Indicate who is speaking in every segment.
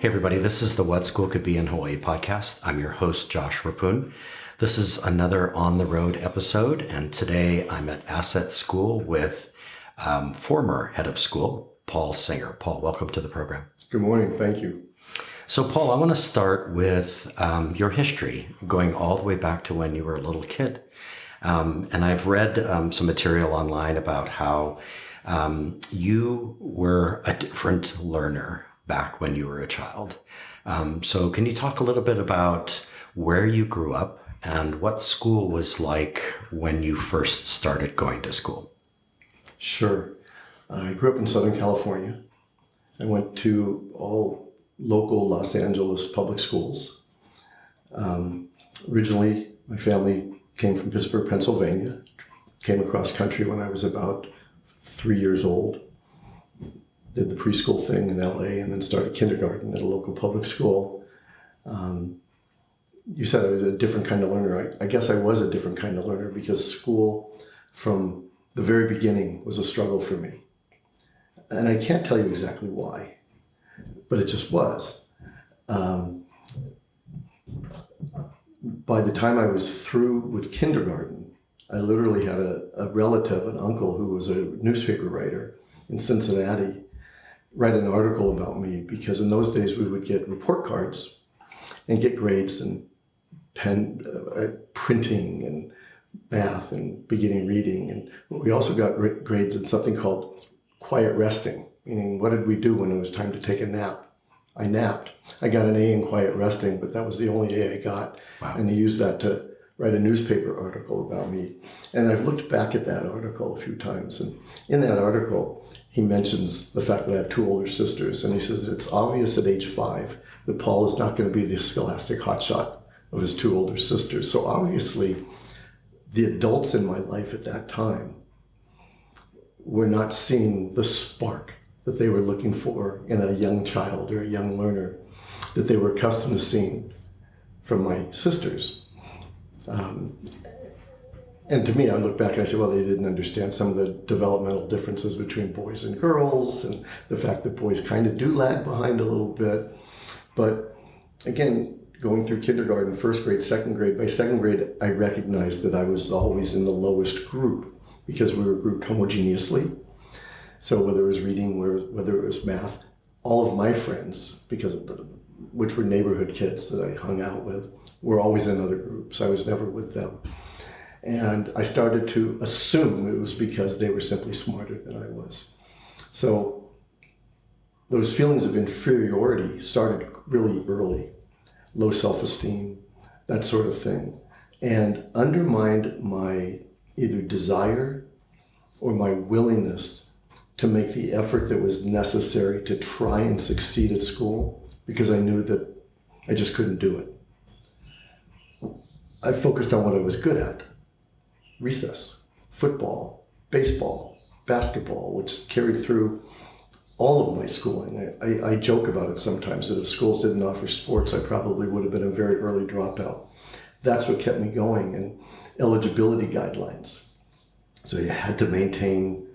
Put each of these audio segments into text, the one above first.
Speaker 1: Hey everybody, this is the What School Could Be in Hawaii podcast. I'm your host, Josh Rapun. This is another on the road episode, and today I'm at Asset School with former head of school, Paul Singer. Paul, welcome to the program.
Speaker 2: Good morning. Thank you.
Speaker 1: So Paul, I want to start with your history, going all the way back to when you were a little kid. And I've read some material online about how you were a different learner back when you were a child. So can you talk a little bit about where you grew up and what school was like when you first started going to school?
Speaker 2: Sure. I grew up in Southern California. I went to all local Los Angeles public schools. Originally, my family came from Pittsburgh, Pennsylvania. Came across country when I was about 3 years old. Did the preschool thing in LA and then started kindergarten at a local public school. You said I was a different kind of learner. I guess I was a different kind of learner because school from the very beginning was a struggle for me. And I can't tell you exactly why, but it just was. By the time I was through with kindergarten, I literally had a relative, an uncle who was a newspaper writer in Cincinnati, write an article about me because in those days we would get report cards and get grades and printing and math and beginning reading. And we also got grades in something called quiet resting, meaning what did we do when it was time to take a nap? I napped. I got an A in quiet resting, but that was the only A I got.
Speaker 1: Wow.
Speaker 2: And he used that to write a newspaper article about me. And I've looked back at that article a few times. And in that article, he mentions the fact that I have two older sisters. And he says it's obvious at age 5 that Paul is not going to be the scholastic hotshot of his two older sisters. So obviously, the adults in my life at that time were not seeing the spark that they were looking for in a young child or a young learner that they were accustomed to seeing from my sisters. And to me, I look back and I say, well, they didn't understand some of the developmental differences between boys and girls and the fact that boys kind of do lag behind a little bit. But again, going through kindergarten, first grade, second grade, by second grade, I recognized that I was always in the lowest group because we were grouped homogeneously. So whether it was reading, whether it was math, all of my friends, which were neighborhood kids that I hung out with, were always in other groups. I was never with them. And I started to assume it was because they were simply smarter than I was. So those feelings of inferiority started really early, low self-esteem, that sort of thing, and undermined my either desire or my willingness to make the effort that was necessary to try and succeed at school because I knew that I just couldn't do it. I focused on what I was good at. Recess, football, baseball, basketball, which carried through all of my schooling. I joke about it sometimes that if schools didn't offer sports, I probably would have been a very early dropout. That's what kept me going, and eligibility guidelines. So you had to maintain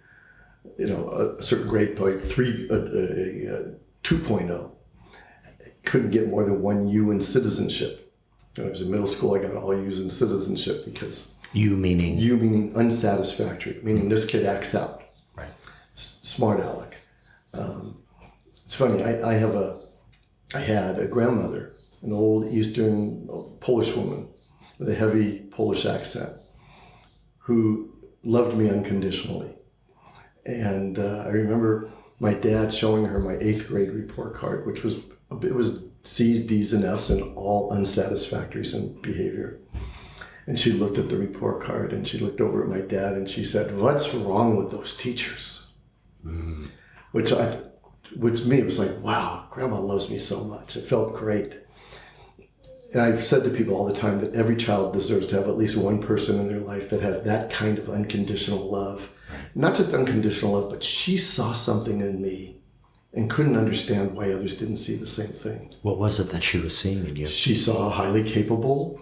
Speaker 2: a certain grade point, 2.0. Couldn't get more than 1 U in citizenship. When I was in middle school, I got all U's in citizenship because...
Speaker 1: You meaning?
Speaker 2: You meaning unsatisfactory, meaning this kid acts out.
Speaker 1: Right.
Speaker 2: Smart aleck. It's funny, I had a grandmother, an old Eastern Polish woman with a heavy Polish accent who loved me unconditionally. And I remember my dad showing her my 8th grade report card, which was C's, D's, and F's and all unsatisfactories in behavior. And she looked at the report card and she looked over at my dad and she said, "What's wrong with those teachers?" Mm. Which to me, it was like, wow, Grandma loves me so much. It felt great. And I've said to people all the time that every child deserves to have at least one person in their life that has that kind of unconditional love. Not just unconditional love, but she saw something in me and couldn't understand why others didn't see the same thing.
Speaker 1: What was it that she was seeing in you?
Speaker 2: She saw a highly capable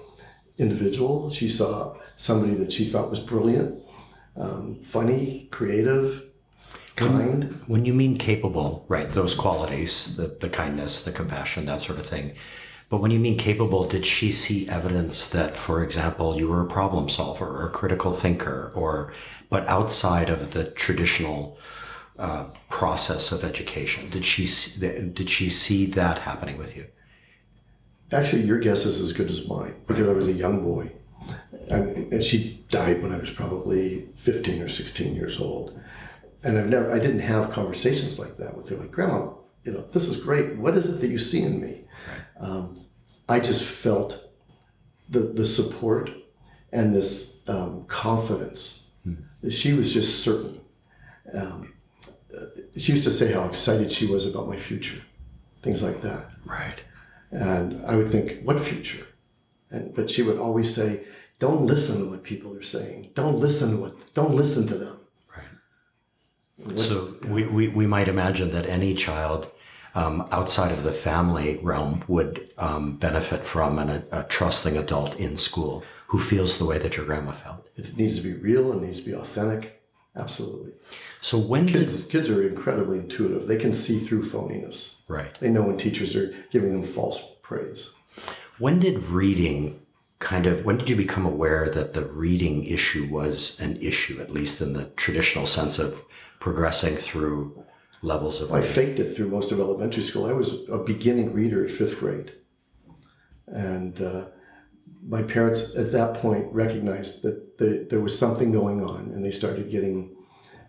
Speaker 2: individual. She saw somebody that she thought was brilliant, funny, creative. kind.
Speaker 1: When you mean capable, right, those qualities, the kindness, the compassion, that sort of thing. But when you mean capable, did she see evidence that, for example, you were a problem solver or a critical thinker, but outside of the traditional process of education? Did she see that happening with you?
Speaker 2: Actually, your guess is as good as mine because I was a young boy. And she died when I was probably 15 or 16 years old. And I didn't have conversations like that with her. Like, Grandma, this is great. What is it that you see in me? Right. I just felt the support and this confidence. She was just certain. She used to say how excited she was about my future, things like that.
Speaker 1: Right.
Speaker 2: And I would think, what future? But she would always say, don't listen to what people are saying. Don't listen to them.
Speaker 1: Right. So we might imagine that any child outside of the family realm would benefit from a trusting adult in school who feels the way that your grandma felt.
Speaker 2: It needs to be real and needs to be authentic. Absolutely.
Speaker 1: So when
Speaker 2: kids are incredibly intuitive. They can see through phoniness.
Speaker 1: Right.
Speaker 2: They know when teachers are giving them false praise.
Speaker 1: When did you become aware that the reading issue was an issue, at least in the traditional sense of progressing through levels of reading?
Speaker 2: I faked it through most of elementary school. I was a beginning reader at 5th grade. And my parents at that point recognized that there was something going on, and they started getting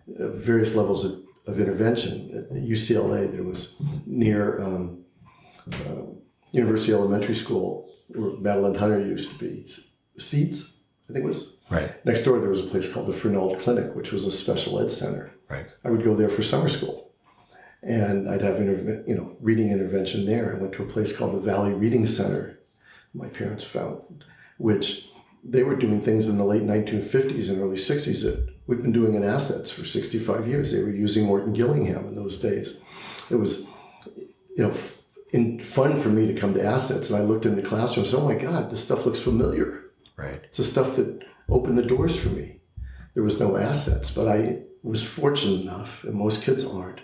Speaker 2: various levels of intervention. At UCLA, there was near University Elementary School, where Madeline Hunter used to be, Seeds, I think it was.
Speaker 1: Right.
Speaker 2: Next door, there was a place called the Fernald Clinic, which was a special ed center.
Speaker 1: Right.
Speaker 2: I would go there for summer school, and I'd have reading intervention there. I went to a place called the Valley Reading Center, my parents found, which they were doing things in the late 1950s and early 60s that we've been doing in Assets for 65 years. They were using Morton Gillingham in those days. It was, fun for me to come to Assets, and I looked in the classroom and said, oh my God, this stuff looks familiar.
Speaker 1: Right.
Speaker 2: It's the stuff that opened the doors for me. There was no Assets, but I was fortunate enough, and most kids aren't,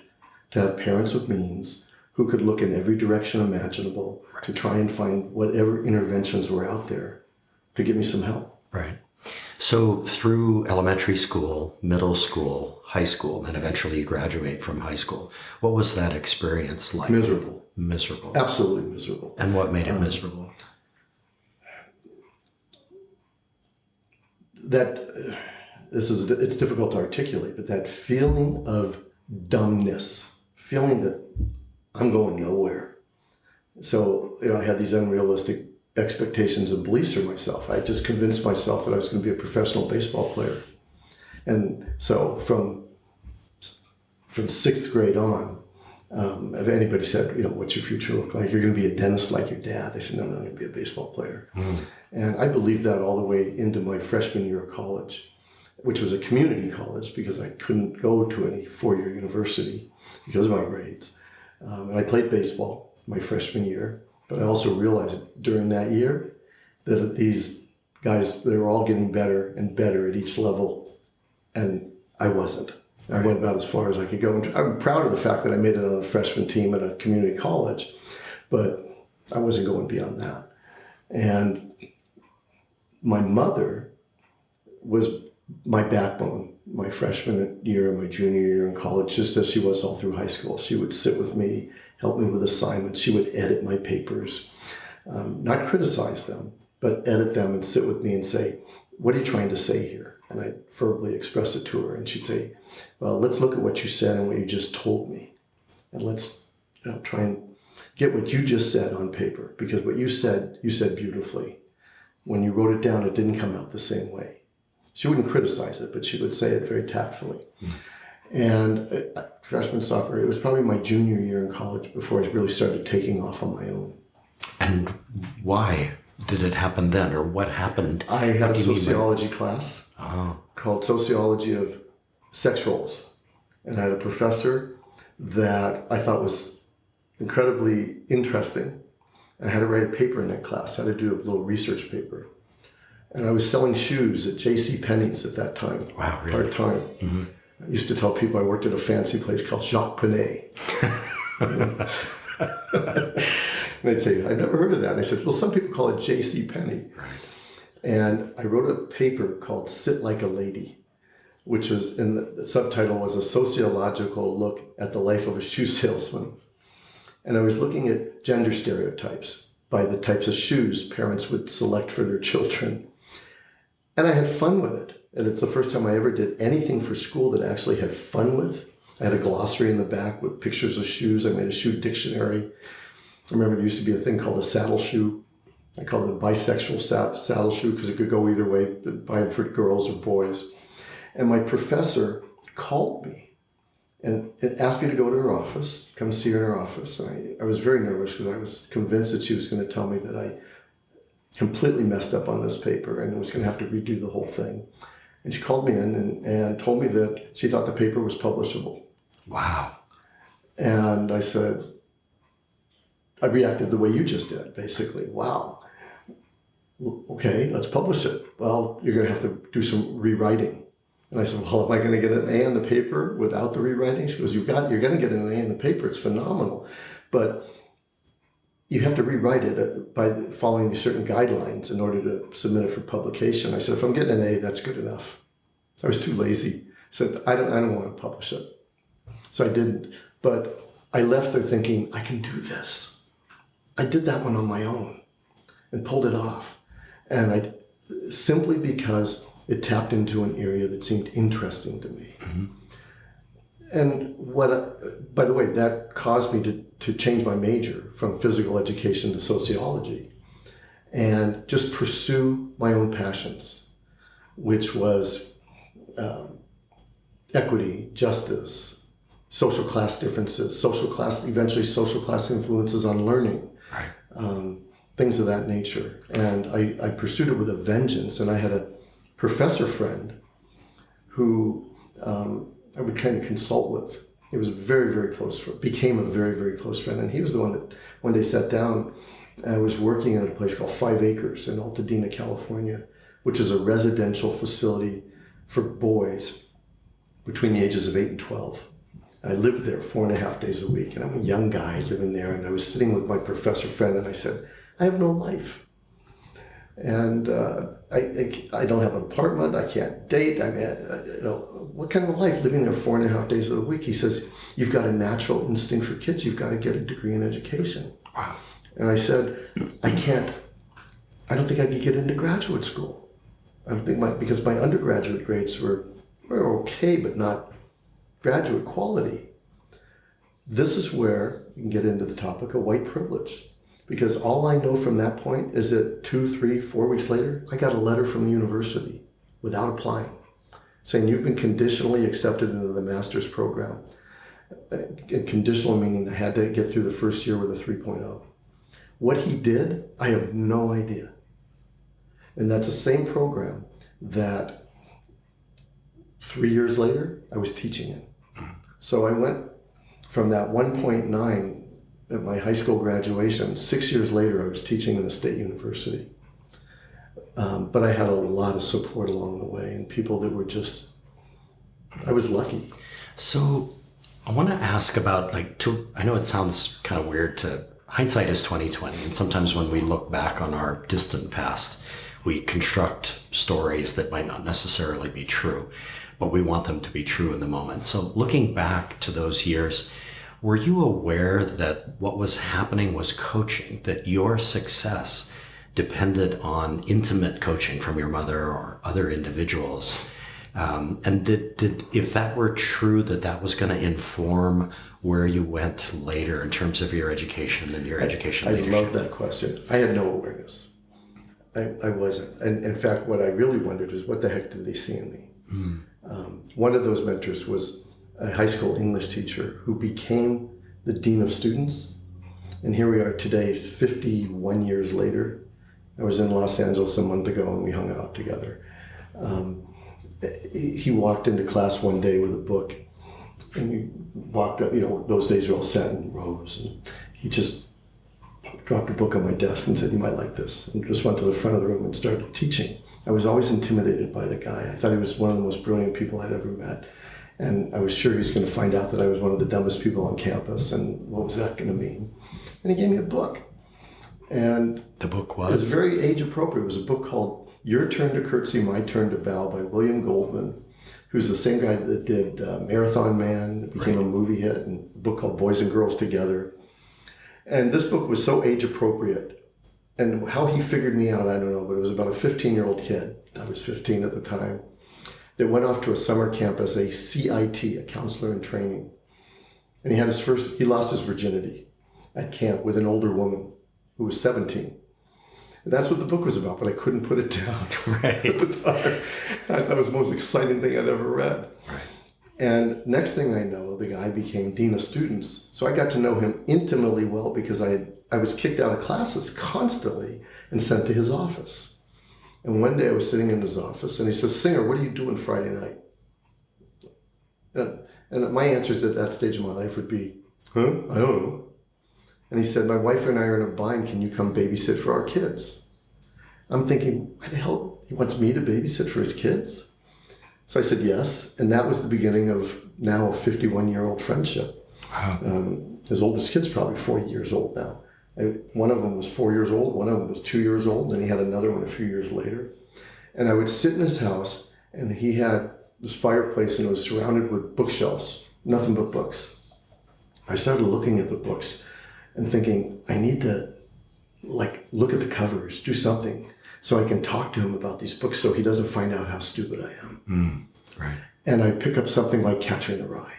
Speaker 2: to have parents with means who could look in every direction imaginable to try and find whatever interventions were out there to give me some help.
Speaker 1: Right. So through elementary school, middle school, high school, and eventually you graduate from high school, what was that experience like?
Speaker 2: Miserable.
Speaker 1: Miserable.
Speaker 2: Absolutely miserable.
Speaker 1: And what made it miserable?
Speaker 2: It's difficult to articulate, but that feeling of dumbness, feeling that I'm going nowhere. So, I had these unrealistic expectations and beliefs for myself. I just convinced myself that I was going to be a professional baseball player. And so from 6th grade on, if anybody said, what's your future look like? You're going to be a dentist like your dad. I said, no, I'm going to be a baseball player. And I believed that all the way into my freshman year of college, which was a community college because I couldn't go to any four-year university because of my grades. And I played baseball my freshman year, but I also realized during that year that these guys, they were all getting better and better at each level, and I wasn't. I went about as far as I could go. And I'm proud of the fact that I made it on a freshman team at a community college, but I wasn't going beyond that. And my mother was my backbone my freshman year and my junior year in college, just as she was all through high school. She would sit with me, help me with assignments. She would edit my papers, not criticize them, but edit them and sit with me and say, what are you trying to say here? And I'd verbally express it to her, and she'd say, well, let's look at what you said and what you just told me. And let's try and get what you just said on paper, because what you said beautifully. When you wrote it down, it didn't come out the same way. She wouldn't criticize it, but she would say it very tactfully. And freshman, sophomore, it was probably my junior year in college before I really started taking off on my own.
Speaker 1: And why did it happen then, or what happened?
Speaker 2: I had a sociology class called Sociology of Sex Roles. And I had a professor that I thought was incredibly interesting. I had to write a paper in that class. I had to do a little research paper. And I was selling shoes at J.C. Penney's at that time.
Speaker 1: Wow, really?
Speaker 2: Part-time. I used to tell people I worked at a fancy place called Jacques Panay. And they'd say, I've never heard of that. And I said, well, some people call it J.C. Penney.
Speaker 1: Right.
Speaker 2: And I wrote a paper called Sit Like a Lady, which was, in the subtitle was a sociological look at the life of a shoe salesman. And I was looking at gender stereotypes by the types of shoes parents would select for their children. And I had fun with it. And it's the first time I ever did anything for school that I actually had fun with. I had a glossary in the back with pictures of shoes. I made a shoe dictionary. I remember there used to be a thing called a saddle shoe. I called it a bisexual saddle shoe because it could go either way, buy them for girls or boys. And my professor called me and asked me to go to her office, come see her in her office. And I was very nervous because I was convinced that she was going to tell me that I completely messed up on this paper and was going to have to redo the whole thing. And she called me in and told me that she thought the paper was publishable.
Speaker 1: Wow.
Speaker 2: And I said, I reacted the way you just did, basically. Wow. Okay, let's publish it. Well, you're going to have to do some rewriting. And I said, well, am I going to get an A on the paper without the rewriting? She goes, you're going to get an A in the paper. It's phenomenal. But you have to rewrite it by following these certain guidelines in order to submit it for publication. I said, if I'm getting an A, that's good enough. I was too lazy. I said, I don't want to publish it. So I didn't. But I left there thinking, I can do this. I did that one on my own and pulled it off. And simply because it tapped into an area that seemed interesting to me. Mm-hmm. And by the way, that caused me to change my major from physical education to sociology and just pursue my own passions, which was equity, justice, social class differences, eventually social class influences on learning, right. Things of that nature. And I pursued it with a vengeance. And I had a professor friend who I would kind of consult with. He was a very, very close friend, became a very, very close friend. And he was the one that one day sat down. I was working at a place called 5 Acres in Altadena, California, which is a residential facility for boys between the ages of 8 and 12. I lived there 4.5 days a week, and I'm a young guy living there. And I was sitting with my professor friend, and I said, I have no life. And I don't have an apartment. I can't date. I mean, what kind of a life living there 4.5 days of the week? He says, you've got a natural instinct for kids. You've got to get a degree in education.
Speaker 1: Wow.
Speaker 2: And I said, I don't think I could get into graduate school. I don't think because my undergraduate grades were okay, but not graduate quality. This is where you can get into the topic of white privilege. Because all I know from that point is that 2, 3, 4 weeks later, I got a letter from the university without applying saying you've been conditionally accepted into the master's program. Conditional meaning I had to get through the first year with a 3.0. What he did, I have no idea. And that's the same program that 3 years later, I was teaching in. So I went from that 1.9 at my high school graduation. 6 years later, I was teaching in a state university. But I had a lot of support along the way and people that were I was lucky.
Speaker 1: So I want to ask about I know it sounds kind of weird hindsight is 20/20. And sometimes when we look back on our distant past, we construct stories that might not necessarily be true, but we want them to be true in the moment. So looking back to those years, were you aware that what was happening was coaching, that your success depended on intimate coaching from your mother or other individuals? And if that were true, that was going to inform where you went later in terms of your education and your education leadership?
Speaker 2: I love that question. I had no awareness. I wasn't. And in fact, what I really wondered is what the heck did they see in me? One of those mentors was a high school English teacher who became the dean of students. And here we are today, 51 years later. I was in Los Angeles a month ago and we hung out together. He walked into class one day with a book and he walked up, those days we all sat in rows, and he just dropped a book on my desk and said, you might like this, and just went to the front of the room and started teaching. I was always intimidated by the guy. I thought he was one of the most brilliant people I'd ever met. And I was sure he was going to find out that I was one of the dumbest people on campus, and what was that going to mean? And he gave me a book. And
Speaker 1: The book
Speaker 2: it was
Speaker 1: was?
Speaker 2: very age appropriate. It was a book called Your Turn to Curtsy, My Turn to Bow by William Goldman, who's the same guy that did Marathon Man, that became a movie hit, and a book called Boys and Girls Together. And this book was so age appropriate. And how he figured me out, I don't know, but it was about a 15-year-old kid, I was 15 at the time, that went off to a summer camp as a CIT, a counselor in training. And he lost his virginity at camp with an older woman who was 17. And that's what the book was about, but I couldn't put it down.
Speaker 1: Right.
Speaker 2: At the time. I thought it was the most exciting thing I'd ever read.
Speaker 1: Right.
Speaker 2: And next thing I know, the guy became dean of students. So I got to know him intimately well because I was kicked out of classes constantly and sent to his office. And one day I was sitting in his office and he says, Singer, what are you doing Friday night? And my answers at that stage of my life would be, I don't know. And he said, my wife and I are in a bind. Can you come babysit for our kids? I'm thinking, why the hell? He wants me to babysit for his kids? So I said yes. And that was the beginning of now a 51-year-old friendship.
Speaker 1: Wow.
Speaker 2: His oldest kid's probably 40 years old now. One of them was 4 years old. One of them was 2 years old. Then he had another one a few years later. And I would sit in his house and he had this fireplace and it was surrounded with bookshelves, nothing but books. I started looking at the books and thinking, I need to look at the covers, do something so I can talk to him about these books so he doesn't find out how stupid I am.
Speaker 1: Right.
Speaker 2: And I'd pick up something like Catcher in the Rye.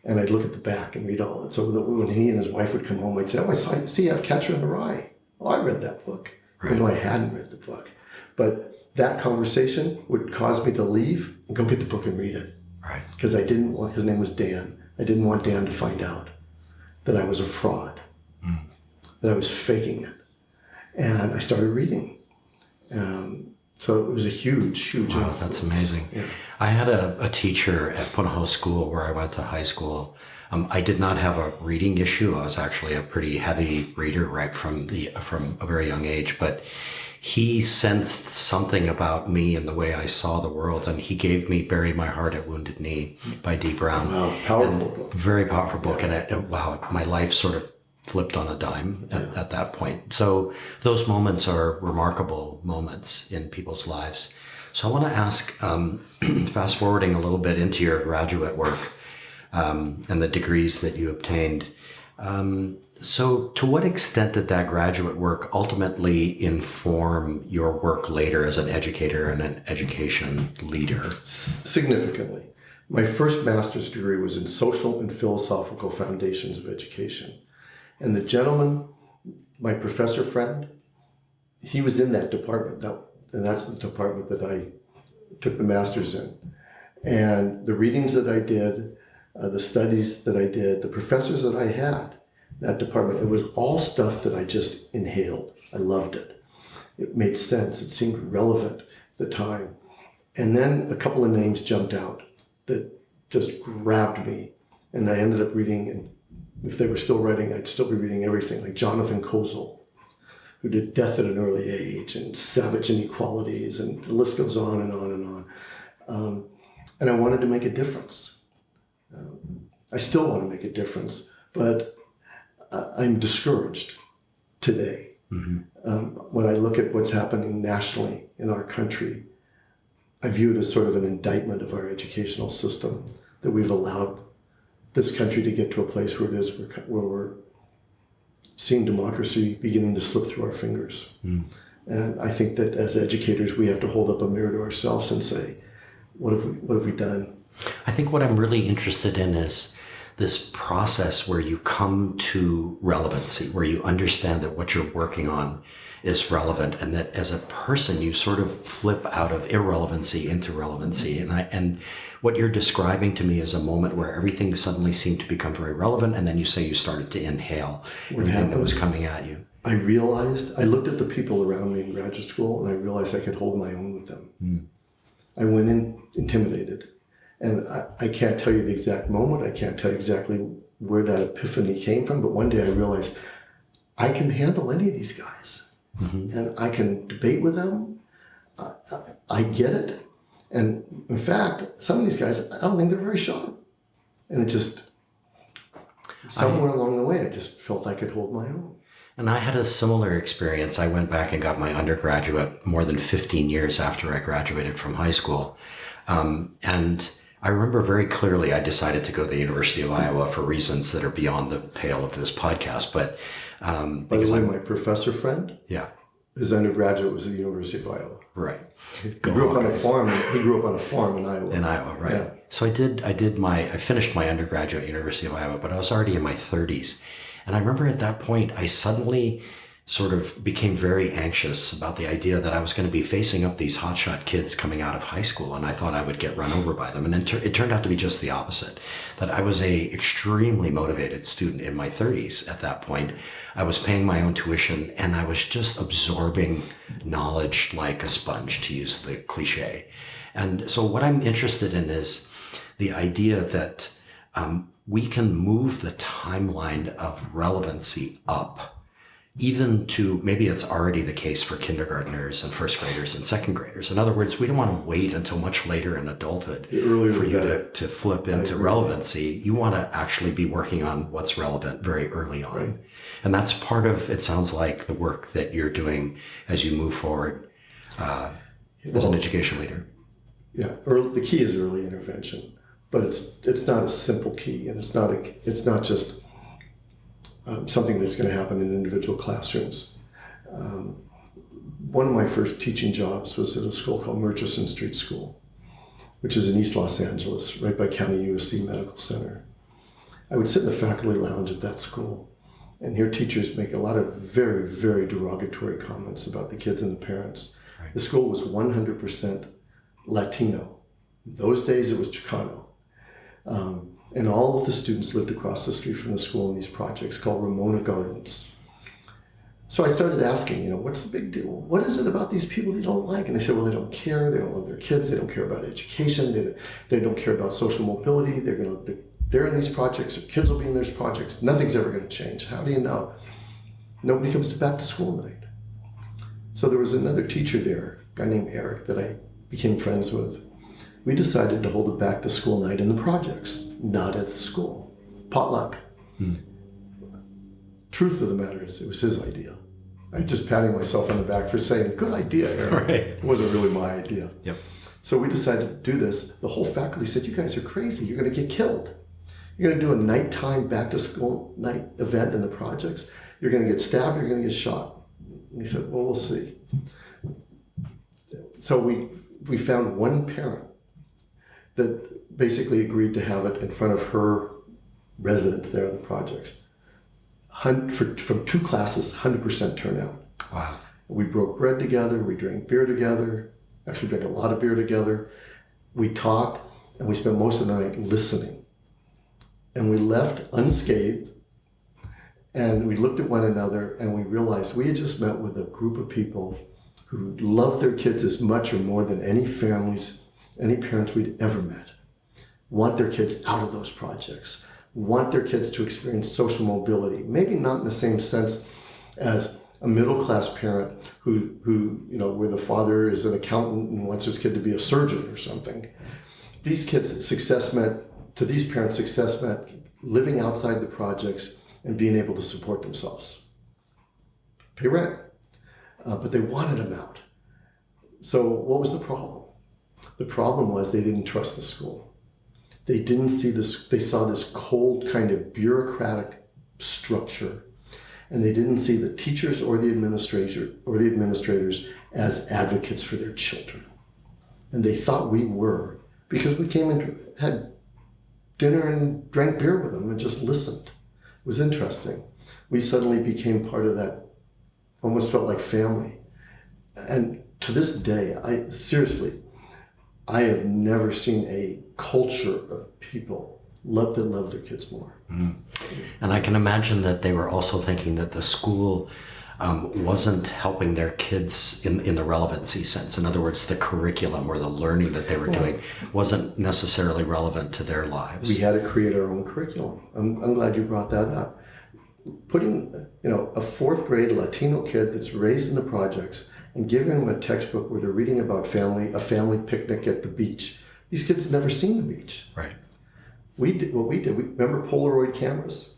Speaker 2: And I'd look at the back and read all of it. So when he and his wife would come home, I'd say, oh, I see you have Catcher in the Rye. Oh, I read that book.
Speaker 1: Right.
Speaker 2: Even though I hadn't read the book. But that conversation would cause me to leave and go get the book and read it.
Speaker 1: Right.
Speaker 2: Because I didn't want, his name was Dan. I didn't want Dan to find out that I was a fraud, that I was faking it. And I started reading. So it was a huge
Speaker 1: Wow,
Speaker 2: influence.
Speaker 1: that's amazing.
Speaker 2: Yeah.
Speaker 1: I had a teacher at Punahou School where I went to high school. I did not have a reading issue. I was actually a pretty heavy reader right from a very young age, but he sensed something about me and the way I saw the world, and he gave me Bury My Heart at Wounded Knee by Dee Brown.
Speaker 2: Wow, powerful book.
Speaker 1: Very powerful book, and my life sort of flipped on a dime at that point. So those moments are remarkable moments in people's lives. So I want to ask, fast forwarding a little bit into your graduate work and the degrees that you obtained. So to what extent did that graduate work ultimately inform your work later as an educator and an education leader?
Speaker 2: Significantly. My first master's degree was in social and philosophical foundations of education. And the gentleman, my professor friend, he was in that department. And that's the department that I took the master's in. And the readings that I did, the studies that I did, the professors that I had, that department, it was all stuff that I just inhaled. I loved it. It made sense. It seemed relevant at the time. And then a couple of names jumped out that just grabbed me. And I ended up reading, and if they were still writing, I'd still be reading everything, like Jonathan Kozol, who did Death at an Early Age and Savage Inequalities, and the list goes on and on and on. And I wanted to make a difference. I still want to make a difference, but I'm discouraged today. When I look at what's happening nationally in our country, I view it as sort of an indictment of our educational system, that we've allowed this country to get to a place where we're seeing democracy beginning to slip through our fingers. And I think that as educators, we have to hold up a mirror to ourselves and say, what have we done?
Speaker 1: I think what I'm really interested in is this process where you come to relevancy, where you understand that what you're working on is relevant, and that as a person you sort of flip out of irrelevancy into relevancy. And what you're describing to me is a moment where everything suddenly seemed to become very relevant, and then you say you started to inhale everything that was coming at you.
Speaker 2: I looked at the people around me in graduate school, and I realized I could hold my own with them. I went in intimidated. And I can't tell you the exact moment. I can't tell you exactly where that epiphany came from. But one day I realized I can handle any of these guys. And I can debate with them. I get it. And in fact, some of these guys, I don't think they're very sharp. And it just, somewhere along the way, I just felt I could hold my own.
Speaker 1: And I had a similar experience. I went back and got my undergraduate more than 15 years after I graduated from high school. And I remember very clearly I decided to go to the University of Iowa for reasons that are beyond the pale of this podcast. But
Speaker 2: By the way, my professor friend,
Speaker 1: yeah,
Speaker 2: his undergraduate was at the University of Iowa.
Speaker 1: right.
Speaker 2: He grew up on a farm. He grew up on a farm in Iowa.
Speaker 1: In Iowa, right.
Speaker 2: Yeah.
Speaker 1: So I finished my undergraduate at University of Iowa, but I was already in my 30s. And I remember at that point, I suddenly sort of became very anxious about the idea that I was going to be facing up these hotshot kids coming out of high school, and I thought I would get run over by them. And it turned out to be just the opposite, that I was a extremely motivated student in my 30s at that point. I was paying my own tuition, and I was just absorbing knowledge like a sponge, to use the cliche. And so what I'm interested in is the idea that we can move the timeline of relevancy up, even to, maybe it's already the case for kindergartners and first graders and second graders. In other words, we don't want to wait until much later in adulthood for you to flip into relevancy. You want to actually be working on what's relevant very early on. Right. And that's part of, it sounds like, the work that you're doing as you move forward as an education leader.
Speaker 2: Yeah, the key is early intervention, but it's not a simple key, and it's not just something that's going to happen in individual classrooms. One of my first teaching jobs was at a school called Murchison Street School, which is in East Los Angeles, right by County USC Medical Center. I would sit in the faculty lounge at that school and hear teachers make a lot of very, very derogatory comments about the kids and the parents. Right. The school was 100% Latino. In those days, it was Chicano. And all of the students lived across the street from the school in these projects called Ramona Gardens. So I started asking, what's the big deal? What is it about these people you don't like? And they said, well, they don't care. They don't love their kids. They don't care about education. They don't care about social mobility. They're in these projects. Their kids will be in these projects. Nothing's ever going to change. How do you know? Nobody comes back to school night. So there was another teacher there, a guy named Eric, that I became friends with. We decided to hold a back to school night in the projects, not at the school. Potluck. Truth of the matter is, it was his idea. I'm just patting myself on the back for saying, good idea, Eric.
Speaker 1: Right.
Speaker 2: It wasn't really my idea.
Speaker 1: Yep.
Speaker 2: So we decided to do this. The whole faculty said, you guys are crazy. You're going to get killed. You're going to do a nighttime back to school night event in the projects. You're going to get stabbed. You're going to get shot. And he said, well, we'll see. So we found one parent that basically agreed to have it in front of her residents there in the projects. From 2 classes, 100% turnout.
Speaker 1: Wow.
Speaker 2: We broke bread together, we drank beer together, actually drank a lot of beer together. We talked, and we spent most of the night listening. And we left unscathed, and we looked at one another, and we realized we had just met with a group of people who loved their kids as much or more than any families, any parents we'd ever met. Want their kids out of those projects, want their kids to experience social mobility, maybe not in the same sense as a middle-class parent who where the father is an accountant and wants his kid to be a surgeon or something. These kids' success meant living outside the projects and being able to support themselves. Pay rent. But they wanted them out. So what was the problem? The problem was they didn't trust the school. They didn't see this, they saw this cold kind of bureaucratic structure, and they didn't see the teachers or the administrators as advocates for their children. And they thought we were, because we came and had dinner and drank beer with them and just listened. It was interesting. We suddenly became part of that, almost felt like family. And to this day, I have never seen a culture of people that love their kids more.
Speaker 1: Mm. And I can imagine that they were also thinking that the school wasn't helping their kids in the relevancy sense. In other words, the curriculum or the learning that they were doing wasn't necessarily relevant to their lives.
Speaker 2: We had to create our own curriculum. I'm glad you brought that up. Putting a 4th grade Latino kid that's raised in the projects and giving them a textbook where they're reading about a family picnic at the beach. These kids had never seen the beach.
Speaker 1: Right.
Speaker 2: We remember Polaroid cameras?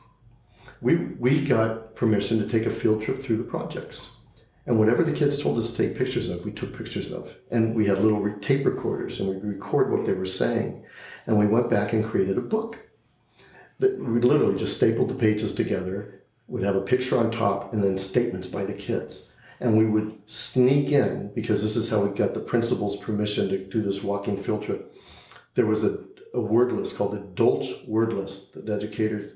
Speaker 2: We got permission to take a field trip through the projects. And whatever the kids told us to take pictures of, we took pictures of. And we had little tape recorders, and we'd record what they were saying. And we went back and created a book. We literally just stapled the pages together, would have a picture on top, and then statements by the kids. And we would sneak in, because this is how we got the principal's permission to do this walking field trip. There was a word list called the Dolch word list that educators,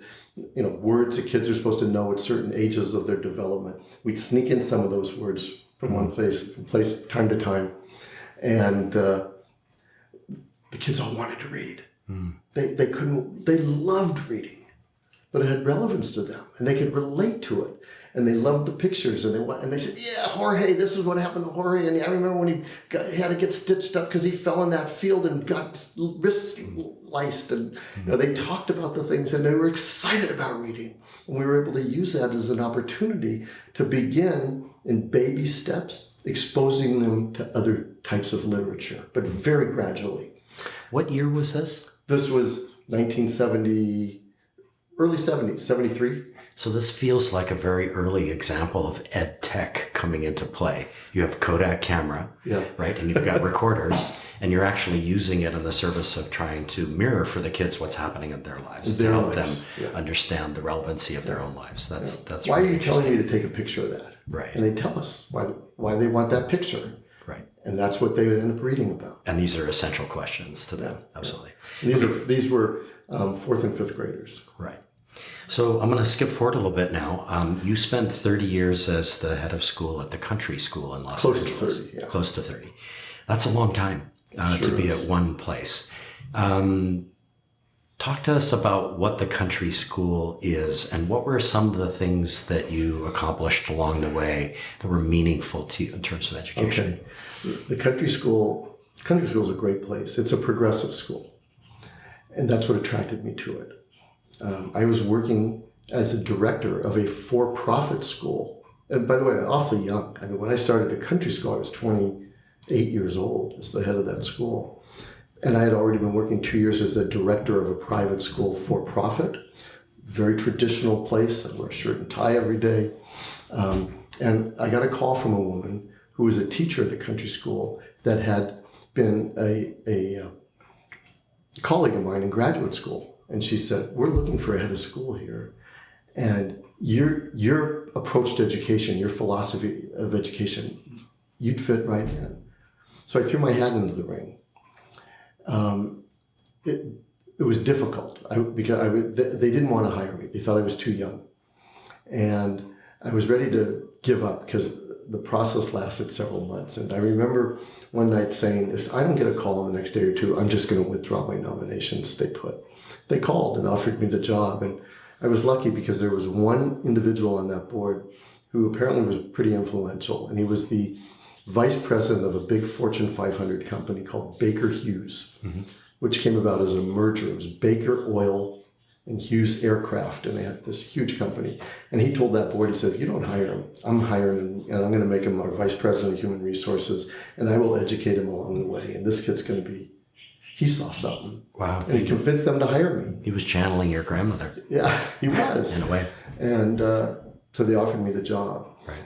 Speaker 2: words that kids are supposed to know at certain ages of their development. We'd sneak in some of those words from one place, time to time. And the kids all wanted to read. They loved reading, but it had relevance to them and they could relate to it. And they loved the pictures, and they said, yeah, Jorge, this is what happened to Jorge. And I remember when he had to get stitched up because he fell in that field and got wrists sliced. And they talked about the things, and they were excited about reading. And we were able to use that as an opportunity to begin in baby steps, exposing them to other types of literature, but very gradually.
Speaker 1: What year was this?
Speaker 2: This was 1970, early 70s, 73.
Speaker 1: So this feels like a very early example of ed tech coming into play. You have Kodak camera, right? And you've got recorders, and you're actually using it in the service of trying to mirror for the kids what's happening in their lives, to help them understand the relevancy of their own lives. That's
Speaker 2: why
Speaker 1: really
Speaker 2: are you telling me to take a picture of that?
Speaker 1: Right.
Speaker 2: And they tell us why they want that picture.
Speaker 1: Right.
Speaker 2: And that's what they would end up reading about.
Speaker 1: And these are essential questions to them. Absolutely.
Speaker 2: These were fourth and fifth graders.
Speaker 1: Right. So I'm going to skip forward a little bit now. You spent 30 years as the head of school at the country school in Los Angeles.
Speaker 2: Close to 30, yeah.
Speaker 1: Close to 30. That's a long time to be at one place. Talk to us about what the country school is, and what were some of the things that you accomplished along the way that were meaningful to you in terms of education?
Speaker 2: Okay. The country school is a great place. It's a progressive school. And that's what attracted me to it. I was working as a director of a for-profit school. And by the way, I'm awfully young. I mean, when I started at country school, I was 28 years old as the head of that school. And I had already been working 2 years as the director of a private school for-profit. Very traditional place. I wear a shirt and tie every day. And I got a call from a woman who was a teacher at the country school that had been a colleague of mine in graduate school. And she said, we're looking for a head of school here. And your approach to education, your philosophy of education, you'd fit right in. So I threw my hat into the ring. It was difficult because they didn't want to hire me. They thought I was too young. And I was ready to give up because the process lasted several months. And I remember one night saying, if I don't get a call in the next day or two, I'm just going to withdraw my nomination, stay put. They called and offered me the job. And I was lucky because there was one individual on that board who apparently was pretty influential. And he was the vice president of a big Fortune 500 company called Baker Hughes, which came about as a merger. It was Baker Oil and Hughes Aircraft, and they had this huge company. And he told that board, he said, if you don't hire him, I'm hiring him, and I'm going to make him our vice president of human resources, and I will educate him along the way. And this kid's going to be, he saw something.
Speaker 1: Wow.
Speaker 2: And he convinced them to hire me.
Speaker 1: He was channeling your grandmother.
Speaker 2: Yeah, he was.
Speaker 1: In a way.
Speaker 2: And so they offered me the job.
Speaker 1: Right.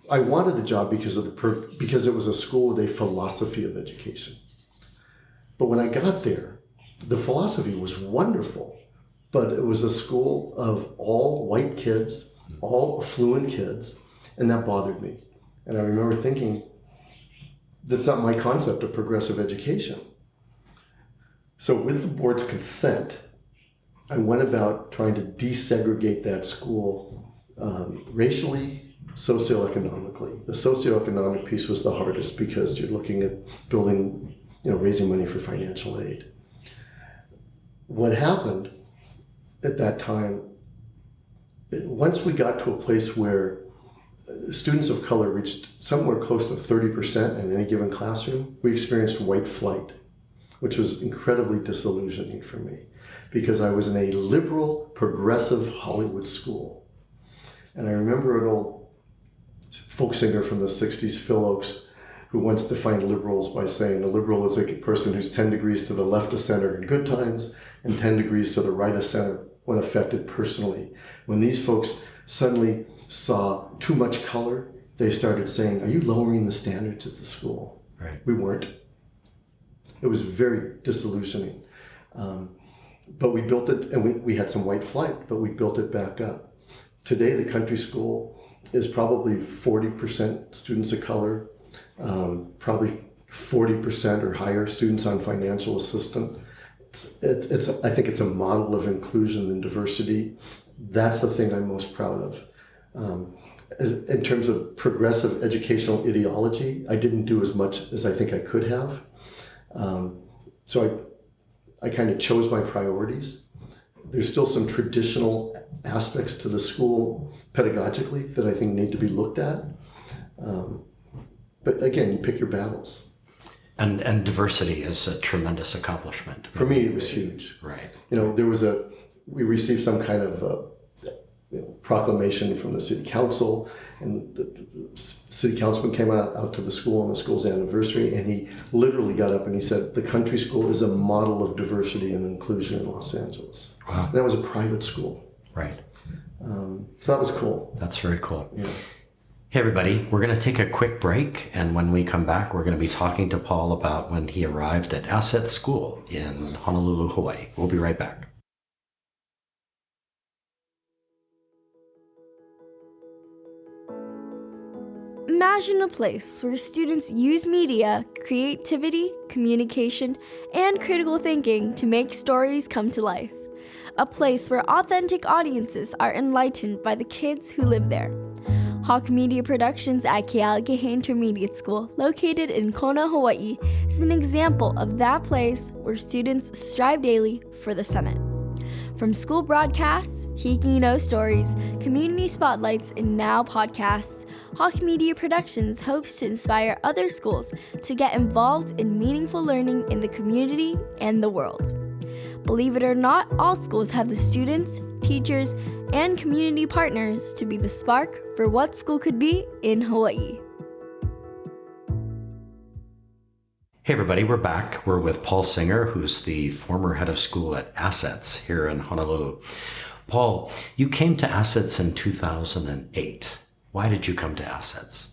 Speaker 2: I wanted the job because it was a school with a philosophy of education. But when I got there, the philosophy was wonderful, but it was a school of all white kids, all affluent kids, and that bothered me. And I remember thinking, that's not my concept of progressive education. So with the board's consent, I went about trying to desegregate that school racially, socioeconomically. The socioeconomic piece was the hardest because you're looking at building, raising money for financial aid. What happened at that time, once we got to a place where students of color reached somewhere close to 30% in any given classroom, we experienced white flight, which was incredibly disillusioning for me because I was in a liberal, progressive Hollywood school. And I remember an old folk singer from the 60s, Phil Oakes, who once defined liberals by saying a liberal is a person who's 10 degrees to the left of center in good times and 10 degrees to the right of center when affected personally. When these folks suddenly saw too much color, they started saying, are you lowering the standards at the school?
Speaker 1: Right.
Speaker 2: We weren't. It was very disillusioning. But we built it, and we had some white flight, but we built it back up. Today, the country school is probably 40% students of color, probably 40% or higher students on financial assistance. I think it's a model of inclusion and diversity. That's the thing I'm most proud of. In terms of progressive educational ideology, I didn't do as much as I think I could have. So I kind of chose my priorities. There's still some traditional aspects to the school pedagogically that I think need to be looked at. But again, you pick your battles.
Speaker 1: And diversity is a tremendous accomplishment.
Speaker 2: For me, it was huge.
Speaker 1: Right.
Speaker 2: We received some kind of proclamation from the city council, and the city councilman came out to the school on the school's anniversary, and he literally got up and he said, the country school is a model of diversity and inclusion in Los Angeles.
Speaker 1: Wow.
Speaker 2: And that was a private school.
Speaker 1: Right.
Speaker 2: So that was cool.
Speaker 1: That's very cool.
Speaker 2: Yeah.
Speaker 1: Hey, everybody, we're going to take a quick break. And when we come back, we're going to be talking to Paul about when he arrived at Asset School in Honolulu, Hawaii. We'll be right back.
Speaker 3: Imagine a place where students use media, creativity, communication, and critical thinking to make stories come to life. A place where authentic audiences are enlightened by the kids who live there. Hawk Media Productions at Kealakahe Intermediate School, located in Kona, Hawaii, is an example of that place where students strive daily for the summit. From school broadcasts, Hiki No stories, community spotlights, and now podcasts, Hawk Media Productions hopes to inspire other schools to get involved in meaningful learning in the community and the world. Believe it or not, all schools have the students, teachers, and community partners to be the spark for what school could be in Hawaii.
Speaker 1: Hey, everybody, we're back. We're with Paul Singer, who's the former head of school at Assets here in Honolulu. Paul, you came to Assets in 2008. Why did you come to Assets?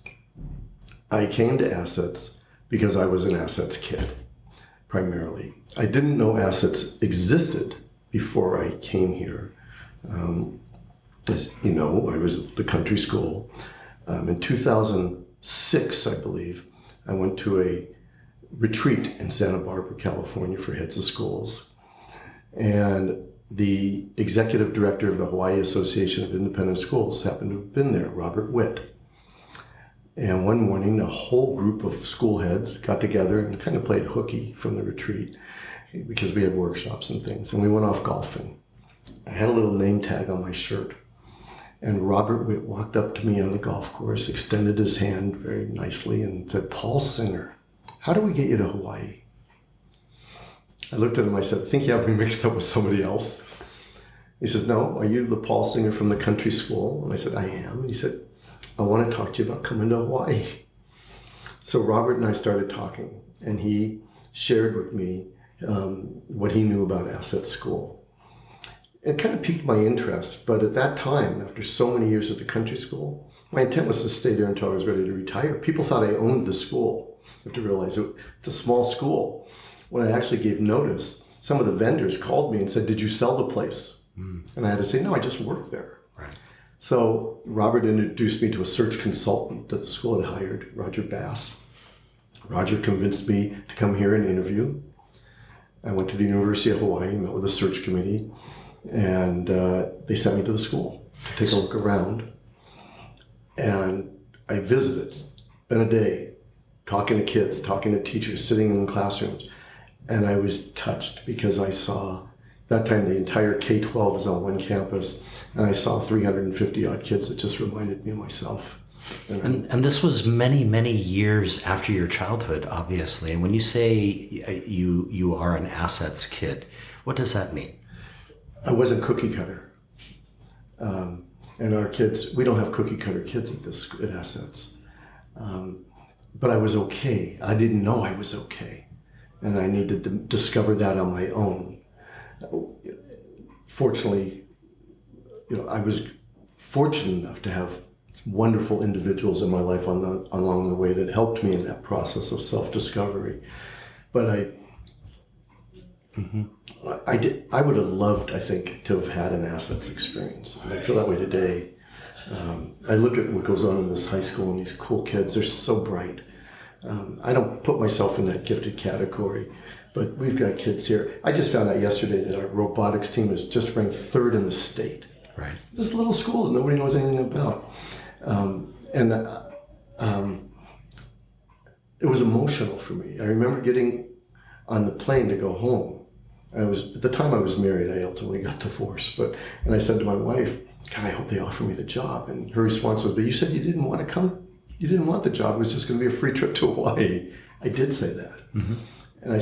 Speaker 2: I came to Assets because I was an Assets kid, primarily. I didn't know Assets existed before I came here. As you know, I was at the country school. In 2006, I believe, I went to a retreat in Santa Barbara, California for heads of schools. And the executive director of the Hawaii Association of Independent Schools happened to have been there, Robert Witt. And one morning, a whole group of school heads got together and kind of played hooky from the retreat because we had workshops and things. And we went off golfing. I had a little name tag on my shirt. And Robert Witt walked up to me on the golf course, extended his hand very nicely and said, "Paul Singer, how do we get you to Hawaii?" I looked at him, I said, "I think you have me mixed up with somebody else." He says, "No, are you the Paul Singer from the country school?" And I said, "I am." And he said, "I want to talk to you about coming to Hawaii." So Robert and I started talking, and he shared with me what he knew about Asset School. It kind of piqued my interest, but at that time, after so many years at the country school, my intent was to stay there until I was ready to retire. People thought I owned the school. You have to realize it's a small school. When I actually gave notice, some of the vendors called me and said, "Did you sell the place?" And I had to say, "No, I just worked there."
Speaker 1: Right.
Speaker 2: So Robert introduced me to a search consultant that the school had hired, Roger Bass. Roger convinced me to come here and interview. I went to the University of Hawaii, met with a search committee, and they sent me to the school to take a look around. And I visited, spent a day talking to kids, talking to teachers, sitting in the classrooms. And I was touched because I saw, that time the entire K-12 was on one campus, and I saw 350 odd kids that just reminded me of myself.
Speaker 1: And this was many, many years after your childhood, obviously. And when you say you are an Assets kid, what does that mean?
Speaker 2: I wasn't cookie cutter. And our kids, we don't have cookie cutter kids at Assets. But I was okay. I didn't know I was okay. And I needed to discover that on my own. Fortunately, I was fortunate enough to have wonderful individuals in my life along the way that helped me in that process of self-discovery. But I would have loved, I think, to have had an assets experience. And I feel that way today. I look at what goes on in this high school and these cool kids. They're so bright. I don't put myself in that gifted category, but we've got kids here. I just found out yesterday that our robotics team is just ranked 3rd in the state.
Speaker 1: Right.
Speaker 2: This little school that nobody knows anything about. It was emotional for me. I remember getting on the plane to go home. At the time I was married. I ultimately got divorced, and I said to my wife, God, I hope they offer me the job. And her response was, but you said you didn't want to come. You didn't want the job. It was just going to be a free trip to Hawaii. I did say that. Mm-hmm. And I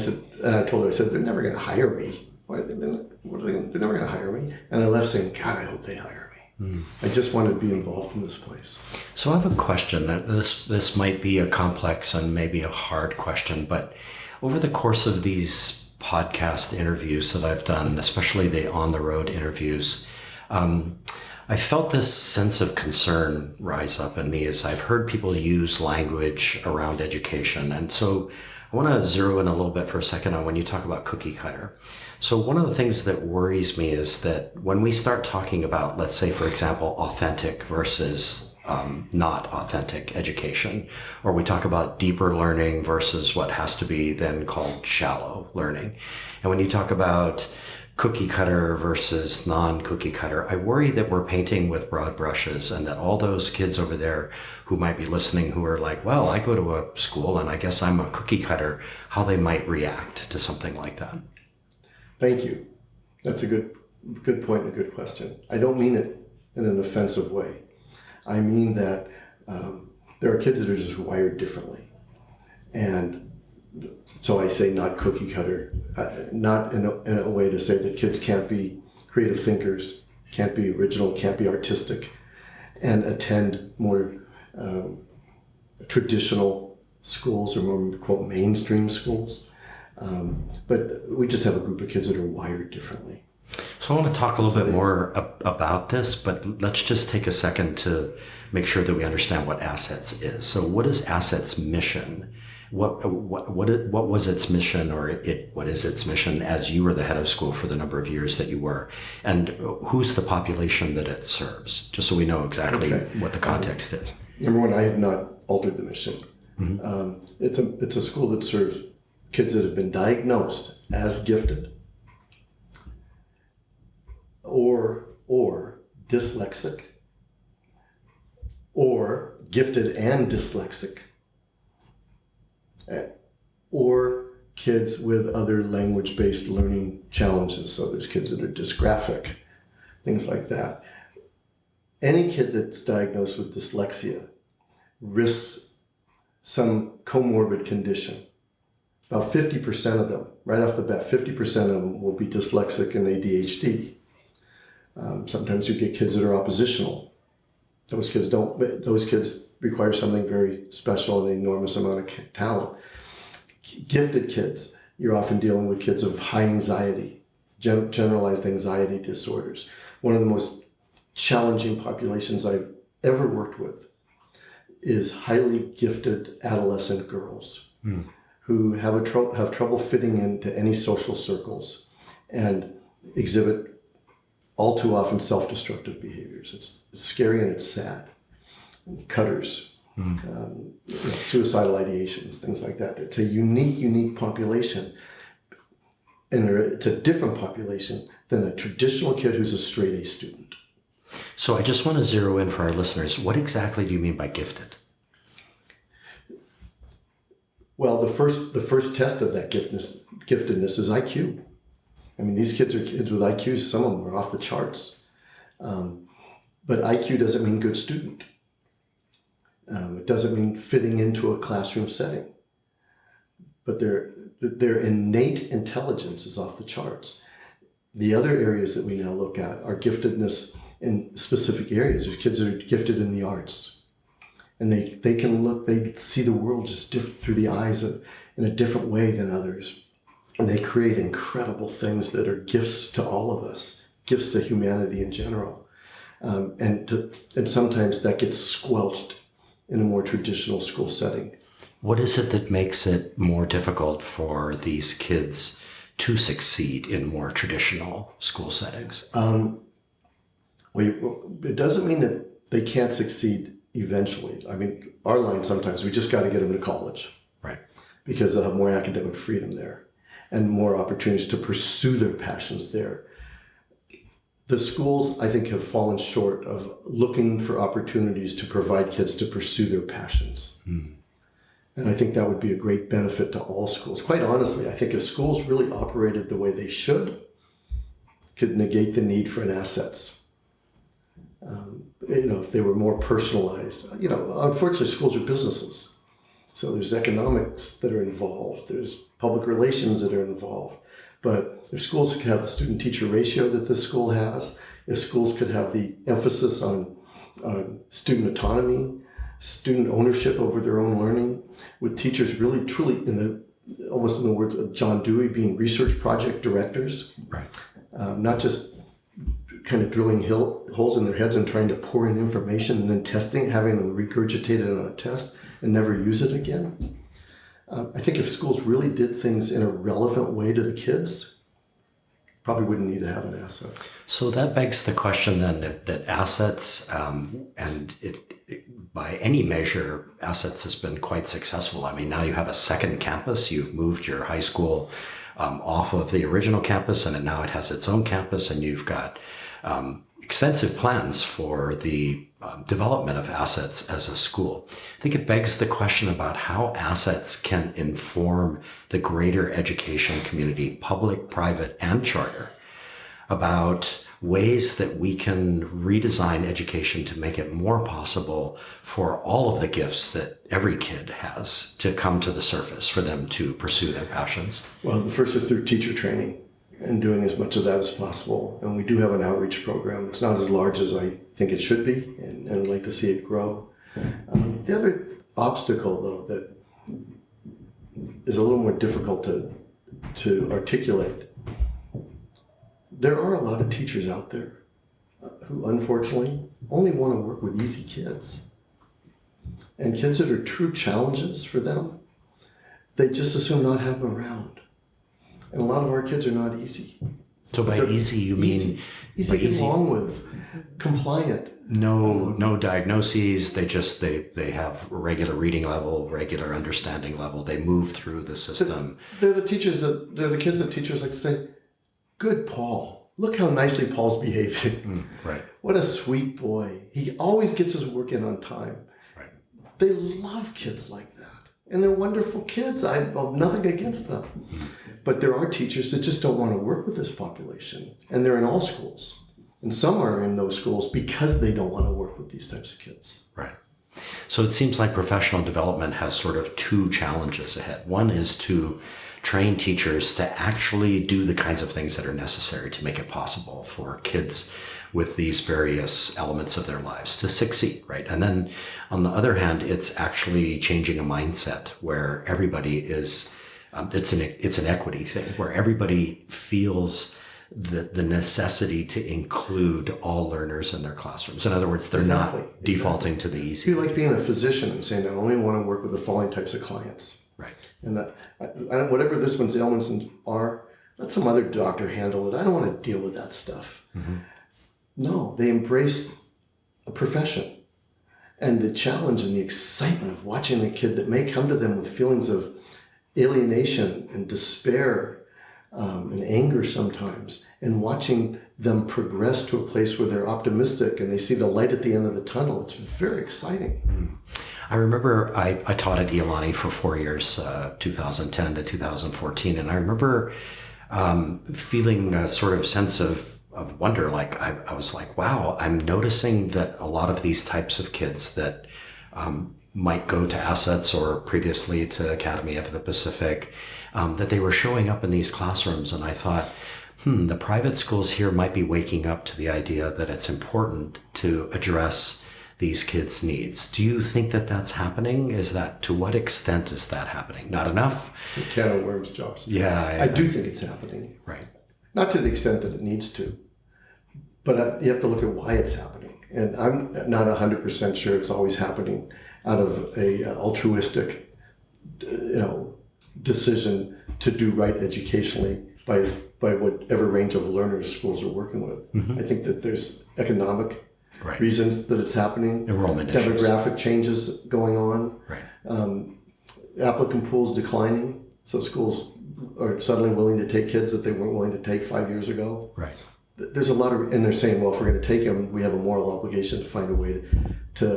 Speaker 2: told her, they're never going to hire me. They're never going to hire me. And I left saying, God, I hope they hire me. Mm. I just wanted to be involved in this place.
Speaker 1: So I have a question. This might be a complex and maybe a hard question, but over the course of these podcast interviews that I've done, especially the on-the-road interviews, I felt this sense of concern rise up in me as I've heard people use language around education. And so I want to zero in a little bit for a second on when you talk about cookie cutter. So one of the things that worries me is that when we start talking about, let's say, for example, authentic versus not authentic education, or we talk about deeper learning versus what has to be then called shallow learning. And when you talk about cookie cutter versus non-cookie cutter, I worry that we're painting with broad brushes and that all those kids over there who might be listening who are like, well, I go to a school and I guess I'm a cookie cutter, how they might react to something like that.
Speaker 2: Thank you. That's a good point and a good question. I don't mean it in an offensive way. I mean that there are kids that are just wired differently. And so I say not cookie cutter, not in a way to say that kids can't be creative thinkers, can't be original, can't be artistic, and attend more traditional schools or more, quote, mainstream schools. But we just have a group of kids that are wired differently.
Speaker 1: So I want to talk a little bit more about this, but let's just take a second to make sure that we understand what Assets is. So what is Assets' mission? What was its mission, or what is its mission as you were the head of school for the number of years that you were? And who's the population that it serves? Just so we know exactly what the context is.
Speaker 2: Number one, I have not altered the mission. Mm-hmm. It's a school that serves kids that have been diagnosed as gifted or dyslexic, or gifted and dyslexic, or kids with other language-based learning challenges. So there's kids that are dysgraphic, things like that. Any kid that's diagnosed with dyslexia risks some comorbid condition. About 50% of them, right off the bat, 50% of them will be dyslexic and ADHD. Sometimes you get kids that are oppositional. Those kids require something very special and an enormous amount of talent. Gifted kids, you're often dealing with kids of high anxiety, generalized anxiety disorders. One of the most challenging populations I've ever worked with is highly gifted adolescent girls who have trouble fitting into any social circles and exhibit all too often self-destructive behaviors. It's scary and it's sad. Cutters, suicidal ideations, things like that. It's a unique population. And it's a different population than a traditional kid who's a straight A student.
Speaker 1: So I just want to zero in for our listeners. What exactly do you mean by gifted?
Speaker 2: Well, the first test of that giftedness is IQ. I mean, these kids are kids with IQs. Some of them are off the charts. But IQ doesn't mean good student. It doesn't mean fitting into a classroom setting. But their innate intelligence is off the charts. The other areas that we now look at are giftedness in specific areas. There's kids that are gifted in the arts. and they can look, they see the world just through the eyes of, in a different way than others. And they create incredible things that are gifts to all of us, gifts to humanity in general. And sometimes that gets squelched in a more traditional school setting.
Speaker 1: What is it that makes it more difficult for these kids to succeed in more traditional school settings?
Speaker 2: Well, it doesn't mean that they can't succeed eventually. I mean, our line sometimes, we just got to get them to college.
Speaker 1: Right.
Speaker 2: Because they'll have more academic freedom there and more opportunities to pursue their passions there. The schools, I think, have fallen short of looking for opportunities to provide kids to pursue their passions. And I think that would be a great benefit to all schools. Quite honestly, I think if schools really operated the way they should, could negate the need for an assets. If they were more personalized. Unfortunately, schools are businesses. So there's economics that are involved. There's public relations that are involved. But if schools could have the student-teacher ratio that this school has, if schools could have the emphasis on student autonomy, student ownership over their own learning, with teachers really truly almost in the words of John Dewey, being research project directors,
Speaker 1: Right.
Speaker 2: Not just kind of drilling holes in their heads and trying to pour in information and then testing, having them regurgitate it on a test and never use it again. I think if schools really did things in a relevant way to the kids, probably wouldn't need to have an assets.
Speaker 1: So that begs the question then that assets, and by any measure, assets has been quite successful. I mean, now you have a second campus. You've moved your high school off of the original campus, and now it has its own campus, and you've got extensive plans for the development of assets as a school. I think it begs the question about how assets can inform the greater education community, public, private, and charter, about ways that we can redesign education to make it more possible for all of the gifts that every kid has to come to the surface, for them to pursue their passions.
Speaker 2: Well, the first is through teacher training and doing as much of that as possible. And we do have an outreach program. It's not as large as I think it should be, and I'd like to see it grow. The other obstacle, though, that is a little more difficult to articulate, there are a lot of teachers out there who unfortunately only want to work with easy kids. And kids that are true challenges for them, they just assume not have them around. And a lot of our kids are not easy.
Speaker 1: So by easy, you mean
Speaker 2: easy to get along with, compliant.
Speaker 1: no diagnoses. They have a regular reading level, regular understanding level. They move through the system.
Speaker 2: They're the kids that teachers like to say, "Good Paul. Look how nicely Paul's behaving.
Speaker 1: Right.
Speaker 2: What a sweet boy. He always gets his work in on time."
Speaker 1: Right.
Speaker 2: They love kids like that. And they're wonderful kids. I have nothing against them. But there are teachers that just don't want to work with this population. And they're in all schools. And some are in those schools because they don't want to work with these types of kids.
Speaker 1: Right. So it seems like professional development has sort of two challenges ahead. One is to train teachers to actually do the kinds of things that are necessary to make it possible for kids with these various elements of their lives to succeed, right? And then on the other hand, it's actually changing a mindset where everybody is, it's an equity thing, where everybody feels the necessity to include all learners in their classrooms. In other words, they're not defaulting to the easy.
Speaker 2: It'd be like being a physician and saying, I only want to work with the following types of clients.
Speaker 1: Right.
Speaker 2: And whatever this one's ailments are, let some other doctor handle it. I don't want to deal with that stuff. Mm-hmm. No, they embrace a profession. And the challenge and the excitement of watching a kid that may come to them with feelings of alienation and despair and anger sometimes, and watching them progress to a place where they're optimistic and they see the light at the end of the tunnel. It's very exciting.
Speaker 1: Mm. I remember I taught at Iolani for 4 years, 2010 to 2014, and I remember feeling a sort of sense of wonder. Like I was like, wow, I'm noticing that a lot of these types of kids that might go to Assets or previously to Academy of the Pacific, that they were showing up in these classrooms. And I thought, the private schools here might be waking up to the idea that it's important to address these kids' needs. Do you think that that's happening? To what extent is that happening? Not enough?
Speaker 2: A can of worms, Josh.
Speaker 1: Yeah.
Speaker 2: I do think it's happening.
Speaker 1: Right.
Speaker 2: Not to the extent that it needs to, but you have to look at why it's happening. And I'm not 100% sure it's always happening out of a altruistic, decision to do right educationally by whatever range of learners schools are working with. I think that there's economic reasons that it's happening.
Speaker 1: Enrollment
Speaker 2: demographic changes going on.
Speaker 1: Right.
Speaker 2: Applicant pools declining, so schools are suddenly willing to take kids that they weren't willing to take 5 years ago.
Speaker 1: Right.
Speaker 2: There's a lot of, and they're saying, well, if we're going to take them, we have a moral obligation to find a way to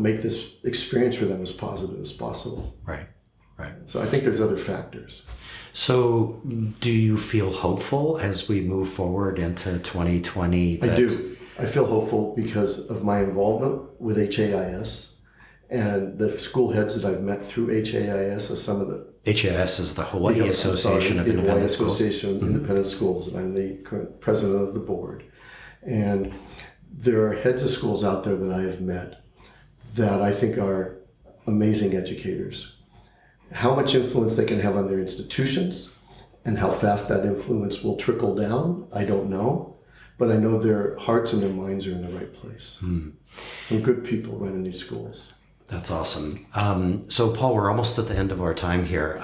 Speaker 2: make this experience for them as positive as possible.
Speaker 1: Right. Right.
Speaker 2: So I think there's other factors.
Speaker 1: So do you feel hopeful as we move forward into 2020?
Speaker 2: I do. I feel hopeful because of my involvement with HAIS and the school heads that I've met through HAIS as some of the
Speaker 1: HAIS is the Hawaii Association of Independent Schools.
Speaker 2: Association of Independent Schools, and I'm the current president of the board. And there are heads of schools out there that I have met that I think are amazing educators. How much influence they can have on their institutions and how fast that influence will trickle down, I don't know. But I know their hearts and their minds are in the right place. Some good people running these schools.
Speaker 1: That's awesome. So Paul, we're almost at the end of our time here.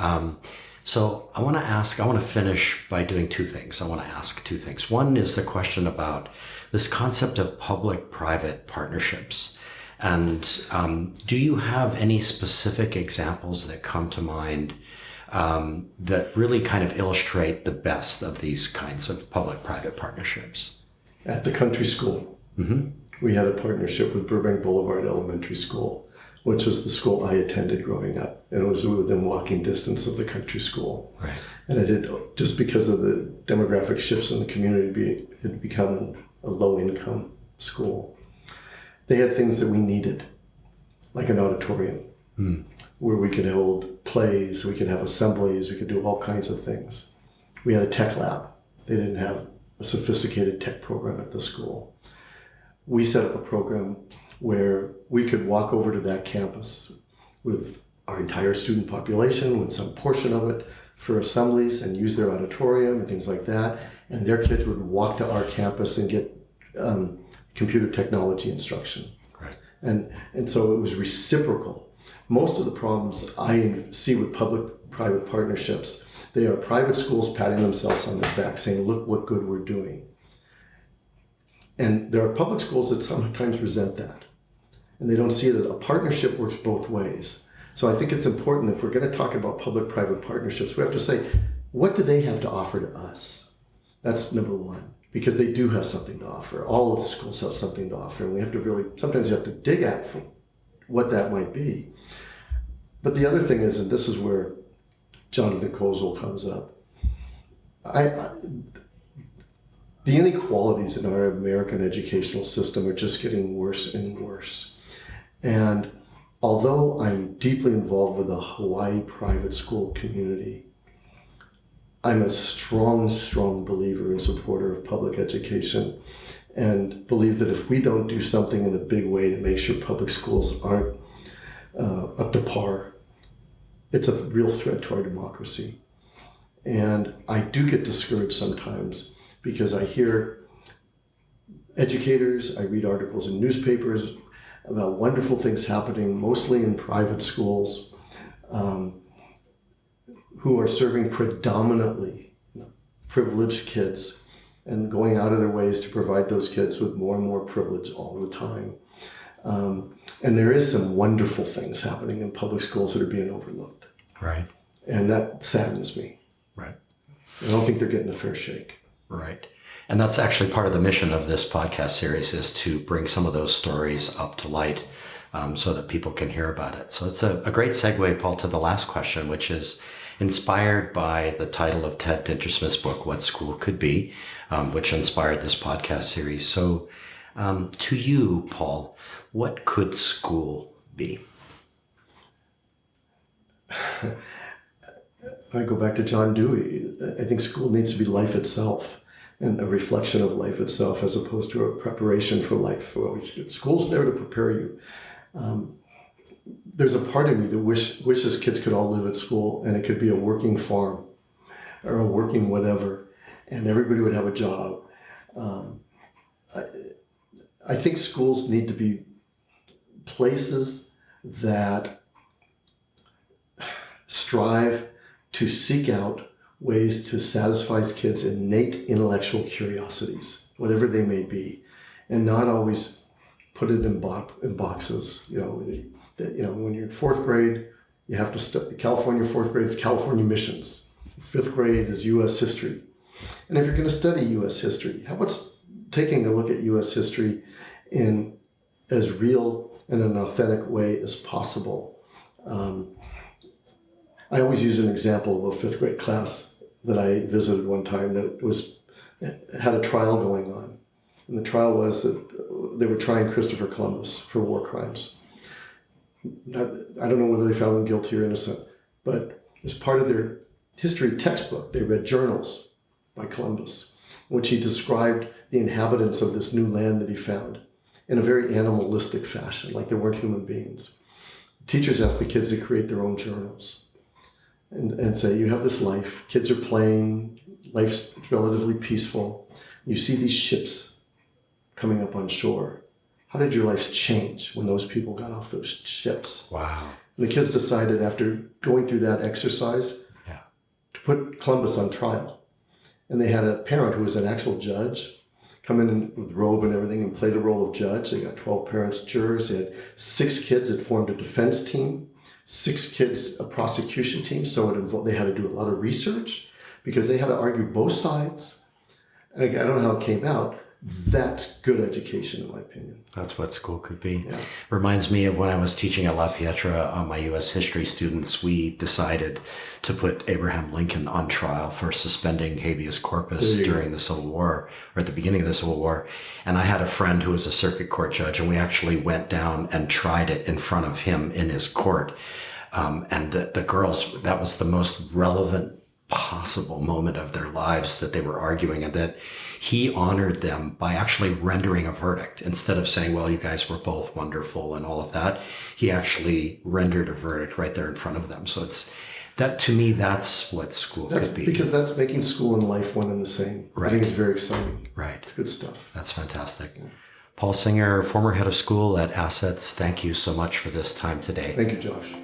Speaker 1: So I want to finish by doing two things. I want to ask two things. One is the question about this concept of public-private partnerships. And do you have any specific examples that come to mind that really kind of illustrate the best of these kinds of public-private partnerships?
Speaker 2: At the country school, we had a partnership with Burbank Boulevard Elementary School, which was the school I attended growing up. And it was within walking distance of the country school.
Speaker 1: Right.
Speaker 2: And it had, just because of the demographic shifts in the community, it had become a low-income school. They had things that we needed, like an auditorium, where we could hold plays, we could have assemblies, we could do all kinds of things. We had a tech lab. They didn't have a sophisticated tech program at the school. We set up a program where we could walk over to that campus with our entire student population, with some portion of it for assemblies, and use their auditorium and things like that. And their kids would walk to our campus and get computer technology instruction.
Speaker 1: Right.
Speaker 2: And so it was reciprocal. Most of the problems I see with public-private partnerships, they are private schools patting themselves on their back saying, look what good we're doing. And there are public schools that sometimes resent that. And they don't see it as a partnership works both ways. So I think it's important, if we're going to talk about public-private partnerships, we have to say, what do they have to offer to us? That's number one. Because they do have something to offer. All of the schools have something to offer. And we have to really, sometimes you have to dig at for what that might be. But the other thing is, and this is where Jonathan Kozol comes up, the inequalities in our American educational system are just getting worse and worse. And although I'm deeply involved with the Hawaii private school community, I'm a strong, strong believer and supporter of public education, and believe that if we don't do something in a big way to make sure public schools aren't up to par, it's a real threat to our democracy. And I do get discouraged sometimes because I hear educators, I read articles in newspapers about wonderful things happening, mostly in private schools, who are serving predominantly privileged kids and going out of their ways to provide those kids with more and more privilege all the time. And there is some wonderful things happening in public schools that are being overlooked.
Speaker 1: Right.
Speaker 2: And that saddens me.
Speaker 1: Right.
Speaker 2: I don't think they're getting a fair shake.
Speaker 1: Right. And that's actually part of the mission of this podcast series, is to bring some of those stories up to light so that people can hear about it. So it's a great segue, Paul, to the last question, which is inspired by the title of Ted Dintersmith's book, What School Could Be, which inspired this podcast series. So to you, Paul, what could school be?
Speaker 2: I go back to John Dewey. I think school needs to be life itself. and a reflection of life itself as opposed to a preparation for life. Well, school's there to prepare you. There's a part of me that wishes kids could all live at school and it could be a working farm or a working whatever, and everybody would have a job. I think schools need to be places that strive to seek out ways to satisfy kids' innate intellectual curiosities, whatever they may be, and not always put it in boxes. When you're in fourth grade, you have to study California. Fourth grade is California missions. Fifth grade is U.S. history. And if you're going to study U.S. history, how about taking a look at U.S. history in as real and an authentic way as possible? I always use an example of a fifth grade class that I visited one time that had a trial going on. And the trial was that they were trying Christopher Columbus for war crimes. I don't know whether they found him guilty or innocent, but as part of their history textbook, they read journals by Columbus, in which he described the inhabitants of this new land that he found in a very animalistic fashion, like they weren't human beings. Teachers asked the kids to create their own journals and say, you have this life, kids are playing, life's relatively peaceful. You see these ships coming up on shore. How did your lives change when those people got off those ships?
Speaker 1: Wow.
Speaker 2: And the kids decided after going through that exercise to put Columbus on trial. And they had a parent who was an actual judge come in with robe and everything and play the role of judge. They got 12 parents, jurors. They had 6 kids that formed a defense team, 6 kids a prosecution team. So they had to do a lot of research because they had to argue both sides. And again, I don't know how it came out. That's good education, in my opinion.
Speaker 1: That's what school could be.
Speaker 2: Yeah.
Speaker 1: Reminds me of when I was teaching at La Pietra on my U.S. history students, we decided to put Abraham Lincoln on trial for suspending habeas corpus during the Civil War, or at the beginning of the Civil War. And I had a friend who was a circuit court judge, and we actually went down and tried it in front of him in his court. And the girls, that was the most relevant possible moment of their lives that they were arguing, and that he honored them by actually rendering a verdict. Instead of saying, well, you guys were both wonderful and all of that, he actually rendered a verdict right there in front of them. So it's that, to me, that's what school could be.
Speaker 2: Because that's making school and life one and the same.
Speaker 1: Right.
Speaker 2: I think it's very exciting.
Speaker 1: Right.
Speaker 2: It's good stuff.
Speaker 1: That's fantastic. Yeah. Paul Singer, former head of school at Assets, thank you so much for this time today.
Speaker 2: Thank you, Josh.